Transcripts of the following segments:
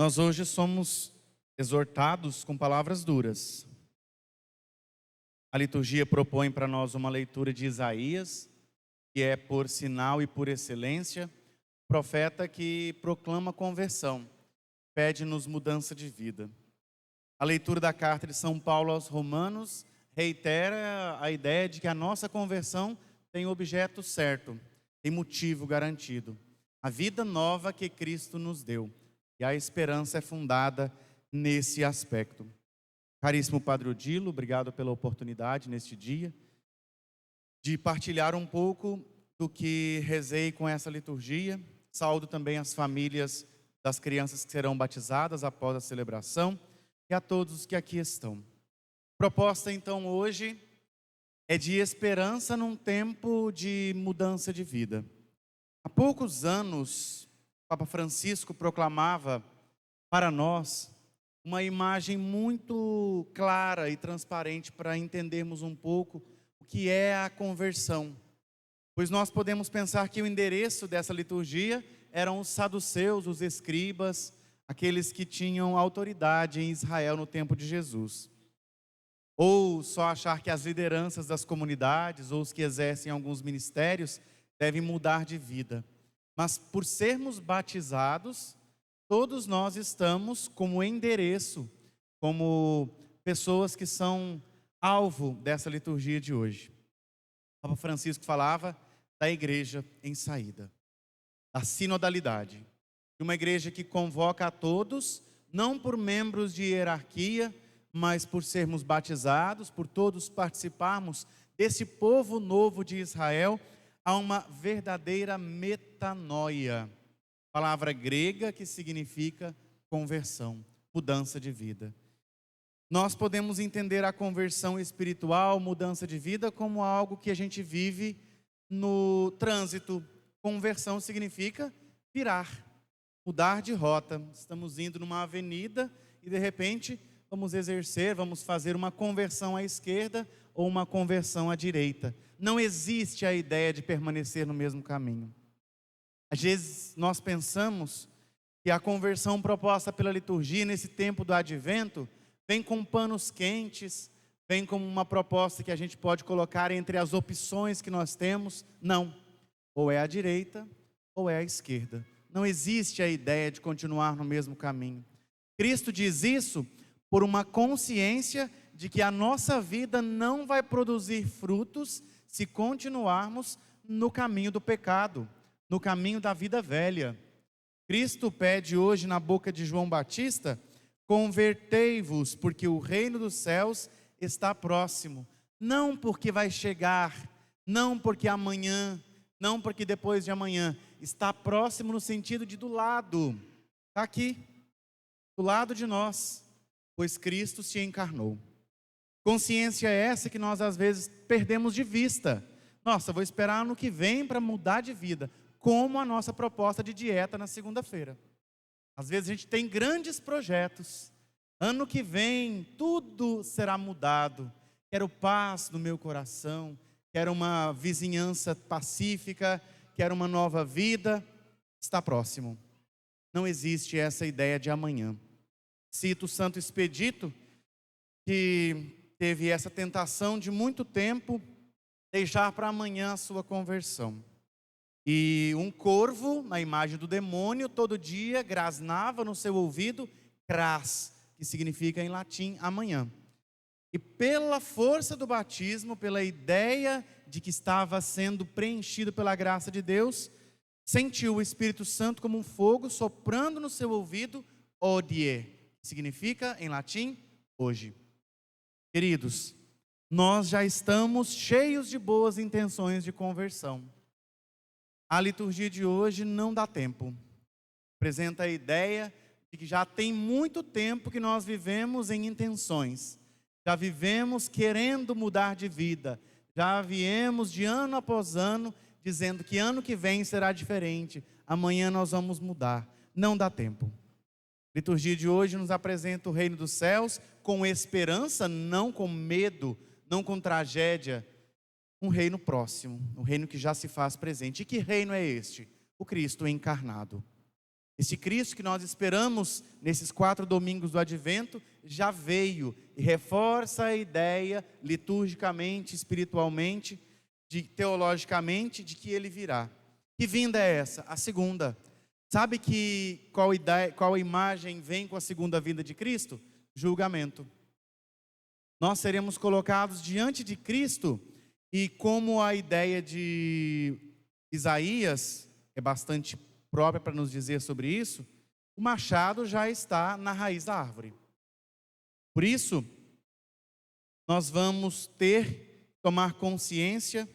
Nós hoje somos exortados com palavras duras. A liturgia propõe para nós uma leitura de Isaías, que é por sinal e por excelência, profeta que proclama conversão, pede-nos mudança de vida. A leitura da carta de São Paulo aos Romanos reitera a ideia de que a nossa conversão tem objeto certo, tem motivo garantido. A vida nova que Cristo nos deu. E a esperança é fundada nesse aspecto. Caríssimo Padre Odilo, obrigado pela oportunidade neste dia de partilhar um pouco do que rezei com essa liturgia. Saúdo também as famílias das crianças que serão batizadas após a celebração e a todos os que aqui estão. A proposta então hoje é de esperança num tempo de mudança de vida. Há poucos anos, Papa Francisco proclamava para nós uma imagem muito clara e transparente para entendermos um pouco o que é a conversão. Pois nós podemos pensar que o endereço dessa liturgia eram os saduceus, os escribas, aqueles que tinham autoridade em Israel no tempo de Jesus. Ou só achar que as lideranças das comunidades ou os que exercem alguns ministérios devem mudar de vida. Mas por sermos batizados, todos nós estamos como endereço, como pessoas que são alvo dessa liturgia de hoje. O Papa Francisco falava da igreja em saída, da sinodalidade, de uma igreja que convoca a todos, não por membros de hierarquia, mas por sermos batizados, por todos participarmos desse povo novo de Israel, há uma verdadeira metanoia, palavra grega que significa conversão, mudança de vida. Nós podemos entender a conversão espiritual, mudança de vida, como algo que a gente vive no trânsito. Conversão significa virar, mudar de rota. Estamos indo numa avenida e de repente vamos fazer uma conversão à esquerda ou uma conversão à direita. Não existe a ideia de permanecer no mesmo caminho. Às vezes nós pensamos que a conversão proposta pela liturgia nesse tempo do advento vem com panos quentes, vem como uma proposta que a gente pode colocar entre as opções que nós temos. Não, ou é a direita ou é a esquerda. Não existe a ideia de continuar no mesmo caminho. Cristo diz isso por uma consciência de que a nossa vida não vai produzir frutos se continuarmos no caminho do pecado, no caminho da vida velha. Cristo pede hoje na boca de João Batista: convertei-vos, porque o reino dos céus está próximo. Não porque vai chegar, não porque amanhã, não porque depois de amanhã. Está próximo no sentido de do lado. Está aqui, do lado de nós, pois Cristo se encarnou. Consciência é essa que nós às vezes perdemos de vista. Nossa, vou esperar ano que vem para mudar de vida. Como a nossa proposta de dieta na segunda-feira. Às vezes a gente tem grandes projetos. Ano que vem tudo será mudado. Quero paz no meu coração. Quero uma vizinhança pacífica. Quero uma nova vida. Está próximo. Não existe essa ideia de amanhã. Cito o Santo Expedito, que teve essa tentação de muito tempo deixar para amanhã a sua conversão. E um corvo, na imagem do demônio, todo dia grasnava no seu ouvido cras, que significa em latim amanhã. E pela força do batismo, pela ideia de que estava sendo preenchido pela graça de Deus, sentiu o Espírito Santo como um fogo soprando no seu ouvido, odie, que significa em latim hoje. Queridos, nós já estamos cheios de boas intenções de conversão. A liturgia de hoje não dá tempo. Apresenta a ideia de que já tem muito tempo que nós vivemos em intenções. Já vivemos querendo mudar de vida. Já viemos de ano após ano dizendo que ano que vem será diferente. Amanhã nós vamos mudar. Não dá tempo. A liturgia de hoje nos apresenta o reino dos céus com esperança, não com medo, não com tragédia. Um reino próximo, um reino que já se faz presente. E que reino é este? O Cristo encarnado. Esse Cristo que nós esperamos nesses 4 domingos do Advento já veio e reforça a ideia liturgicamente, espiritualmente, teologicamente, de que ele virá. Que vinda é essa? A segunda. Sabe qual imagem vem com a segunda vinda de Cristo? Julgamento. Nós seremos colocados diante de Cristo e, como a ideia de Isaías é bastante própria para nos dizer sobre isso, o machado já está na raiz da árvore. Por isso, nós vamos tomar consciência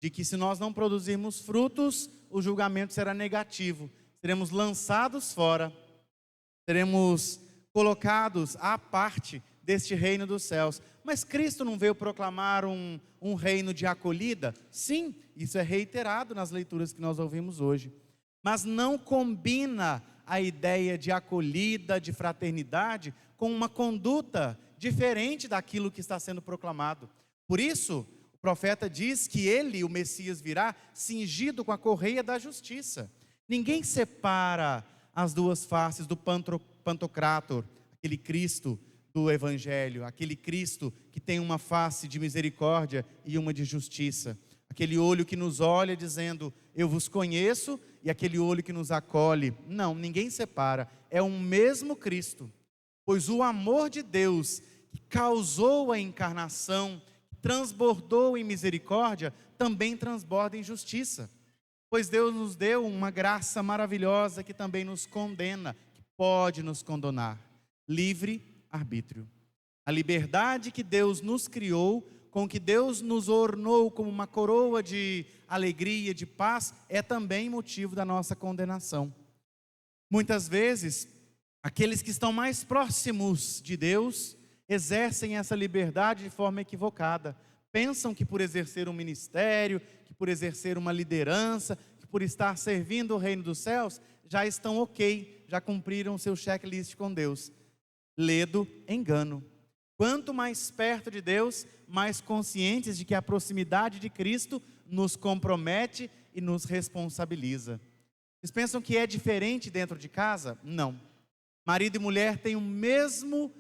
de que, se nós não produzirmos frutos, o julgamento será negativo. Seremos lançados fora, seremos colocados à parte deste reino dos céus. Mas Cristo não veio proclamar um reino de acolhida? Sim, isso é reiterado nas leituras que nós ouvimos hoje. Mas não combina a ideia de acolhida, de fraternidade, com uma conduta diferente daquilo que está sendo proclamado. Por isso, o profeta diz que ele, o Messias, virá cingido com a correia da justiça. Ninguém separa as duas faces do Pantocrator, aquele Cristo do Evangelho, aquele Cristo que tem uma face de misericórdia e uma de justiça. Aquele olho que nos olha dizendo, eu vos conheço, e aquele olho que nos acolhe. Não, ninguém separa, é o mesmo Cristo. Pois o amor de Deus, que causou a encarnação, transbordou em misericórdia, também transborda em justiça. Pois Deus nos deu uma graça maravilhosa que também nos condena, que pode nos condenar. Livre arbítrio. A liberdade que Deus nos criou, com que Deus nos ornou como uma coroa de alegria, de paz, é também motivo da nossa condenação. Muitas vezes, aqueles que estão mais próximos de Deus exercem essa liberdade de forma equivocada. Pensam que por exercer um ministério, que por exercer uma liderança, que por estar servindo o reino dos céus, já estão ok, já cumpriram o seu checklist com Deus. Ledo engano. Quanto mais perto de Deus, mais conscientes de que a proximidade de Cristo nos compromete e nos responsabiliza. Vocês pensam que é diferente dentro de casa? Não. Marido e mulher têm o mesmo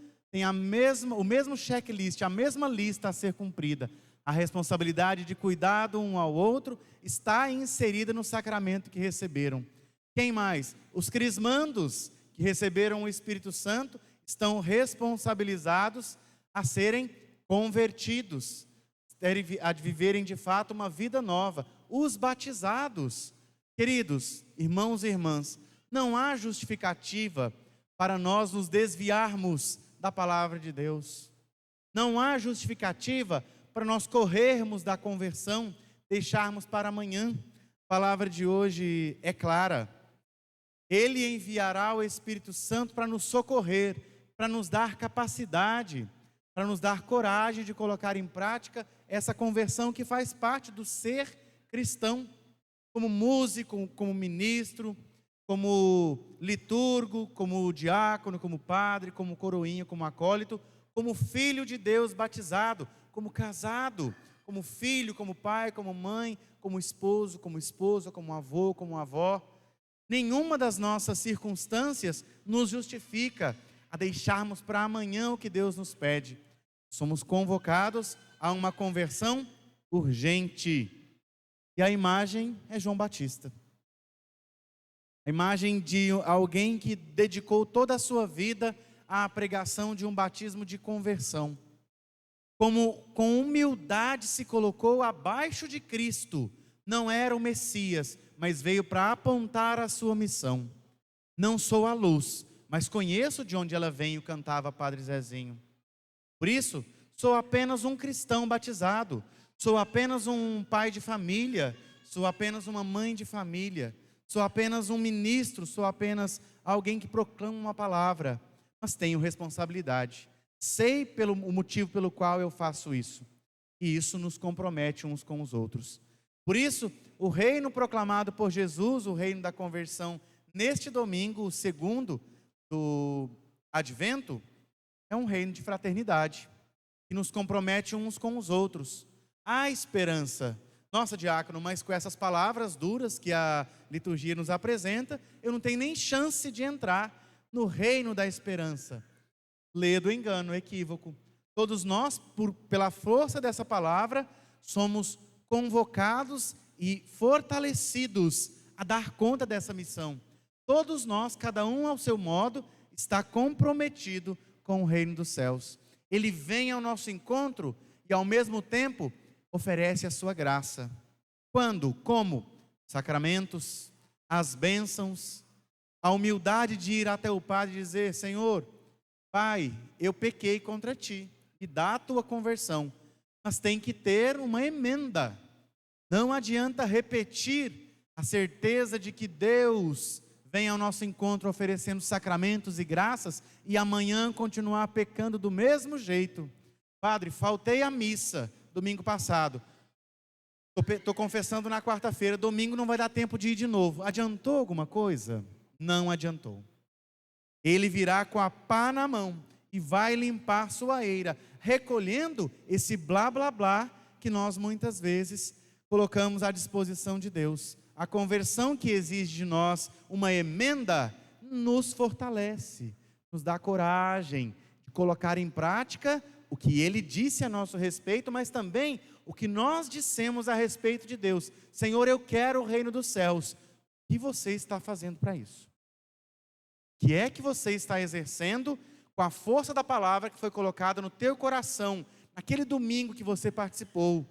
checklist, a mesma lista a ser cumprida. A responsabilidade de cuidado um ao outro está inserida no sacramento que receberam. Quem mais? Os crismandos que receberam o Espírito Santo estão responsabilizados a serem convertidos, a viverem de fato uma vida nova. Os batizados, queridos irmãos e irmãs, não há justificativa para nós nos desviarmos da palavra de Deus. Não há justificativa para nós corrermos da conversão, deixarmos para amanhã. A palavra de hoje é clara. Ele enviará o Espírito Santo para nos socorrer, para nos dar capacidade, para nos dar coragem de colocar em prática essa conversão que faz parte do ser cristão, como músico, como ministro, como liturgo, como diácono, como padre, como coroinha, como acólito, como filho de Deus batizado, como casado, como filho, como pai, como mãe, como esposo, como esposa, como avô, como avó. Nenhuma das nossas circunstâncias nos justifica a deixarmos para amanhã o que Deus nos pede. Somos convocados a uma conversão urgente. E a imagem é João Batista. A imagem de alguém que dedicou toda a sua vida à pregação de um batismo de conversão. Como com humildade se colocou abaixo de Cristo. Não era o Messias, mas veio para apontar a sua missão. Não sou a luz, mas conheço de onde ela vem, cantava Padre Zezinho. Por isso, sou apenas um cristão batizado, sou apenas um pai de família, sou apenas uma mãe de família, sou apenas um ministro, sou apenas alguém que proclama uma palavra, mas tenho responsabilidade. Sei o motivo pelo qual eu faço isso, e isso nos compromete uns com os outros. Por isso, o reino proclamado por Jesus, o reino da conversão, neste domingo, o segundo do Advento, é um reino de fraternidade, que nos compromete uns com os outros. Há esperança. Nossa, diácono, mas com essas palavras duras que a liturgia nos apresenta, eu não tenho nem chance de entrar no reino da esperança. Lê do engano, equívoco. Todos nós, pela força dessa palavra, somos convocados e fortalecidos a dar conta dessa missão. Todos nós, cada um ao seu modo, está comprometido com o reino dos céus. Ele vem ao nosso encontro e, ao mesmo tempo, oferece a sua graça. Quando? Como? Sacramentos, as bênçãos, a humildade de ir até o Padre e dizer: Senhor, Pai, eu pequei contra Ti, e dá a Tua conversão. Mas tem que ter uma emenda. Não adianta repetir a certeza de que Deus vem ao nosso encontro oferecendo sacramentos e graças e amanhã continuar pecando do mesmo jeito. Padre, faltei à missa domingo passado. Estou confessando na quarta-feira, domingo não vai dar tempo de ir de novo. Adiantou alguma coisa? Não adiantou. Ele virá com a pá na mão e vai limpar sua eira, recolhendo esse blá blá blá que nós muitas vezes colocamos à disposição de Deus. A conversão que exige de nós uma emenda nos fortalece, nos dá coragem de colocar em prática o que Ele disse a nosso respeito, mas também o que nós dissemos a respeito de Deus. Senhor, eu quero o reino dos céus. O que você está fazendo para isso? O que é que você está exercendo com a força da palavra que foi colocada no teu coração, naquele domingo que você participou,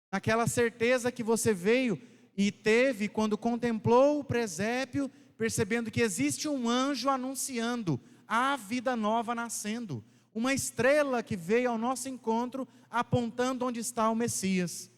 naquela certeza que você veio e teve quando contemplou o presépio, percebendo que existe um anjo anunciando a vida nova nascendo, uma estrela que veio ao nosso encontro apontando onde está o Messias.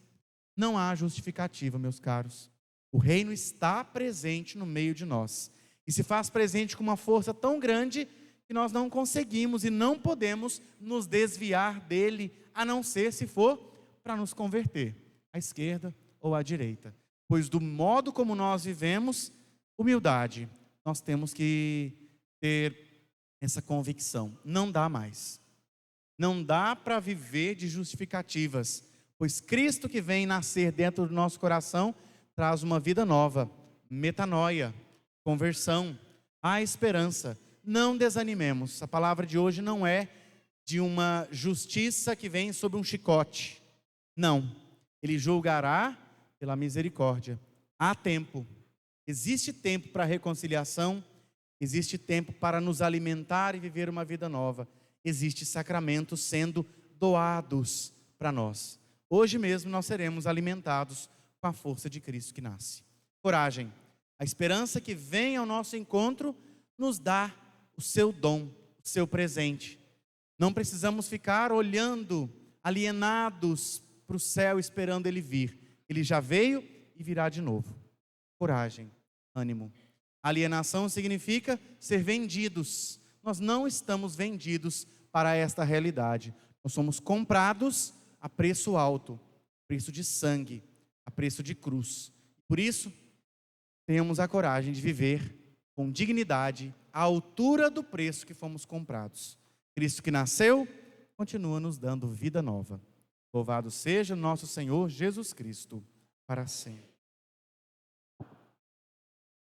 Não há justificativa, meus caros. O reino está presente no meio de nós e se faz presente com uma força tão grande que nós não conseguimos e não podemos nos desviar dele, a não ser se for para nos converter à esquerda ou à direita. Pois do modo como nós vivemos, humildade, nós temos que ter essa convicção. Não dá mais. Não dá para viver de justificativas, pois Cristo que vem nascer dentro do nosso coração traz uma vida nova, metanoia, conversão, há esperança. Não desanimemos. A palavra de hoje não é de uma justiça que vem sob um chicote. Não. Ele julgará pela misericórdia. Há tempo. Existe tempo para reconciliação. Existe tempo para nos alimentar e viver uma vida nova. Existe sacramentos sendo doados para nós. Hoje mesmo nós seremos alimentados com a força de Cristo que nasce. Coragem. A esperança que vem ao nosso encontro nos dá o seu dom, o seu presente. Não precisamos ficar olhando, alienados para o céu, esperando Ele vir. Ele já veio e virá de novo. Coragem, ânimo. Alienação significa ser vendidos. Nós não estamos vendidos para esta realidade. Nós somos comprados a preço alto, preço de sangue, a preço de cruz. Por isso, tenhamos a coragem de viver com dignidade, à altura do preço que fomos comprados. Cristo que nasceu, continua nos dando vida nova. Louvado seja nosso Senhor Jesus Cristo, para sempre.